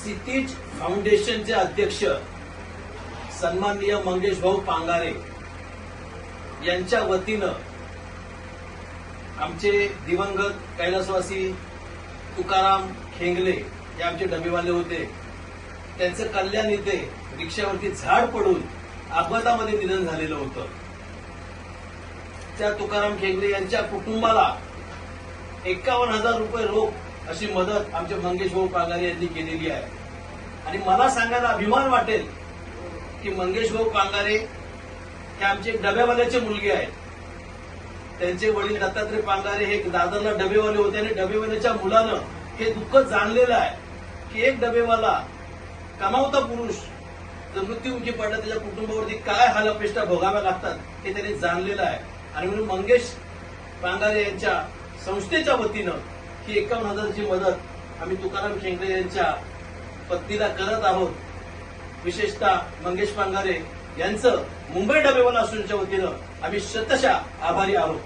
क्षितिज फाउंडेशनचे अध्यक्ष सन्माननीय मंगेश भाऊ पांगारे यांच्या वतीनं आमचे दिवंगत कैलासवासी तुकाराम खेंगले हे आमचे डबेवाले होते. त्यांचं कल्याण इथे रिक्षावरती झाड पडून अपघातामध्ये निधन झालेलं होतं. त्या तुकाराम खेंगले यांच्या कुटुंबाला 51,000 रुपये रोख अशी मदत आमचे मंगेश भाऊ पांगारे यांनी केलेली आहे. आणि मला सांगायला अभिमान वाटेल की मंगेश भाऊ पांगारे हे आमचे डबेवाल्याचे मुलगे आहेत. त्यांचे वडील दत्तात्रय पांगारे हे दादरला डबेवाले होते आणि डबेवाल्याच्या मुलानं हे दुःख जाणलेलं आहे की एक डबेवाला कमावता पुरुष जर मृत्युमुखी पडला त्याच्या कुटुंबावरती काय हालअपेष्टा भोगाव्या लागतात हे त्यांनी जाणलेलं आहे. आणि म्हणून मंगेश पांगारे यांच्या संस्थेच्या वतीनं ही 51,000ची मदत आम्ही तुकाराम खेंगले यांच्या पत्नीला करत आहोत. विशेषतः मंगेश पांगारे यांचं मुंबई डबेवाला असोसिएशनच्या वतीनं आम्ही शतशः आभारी आहोत.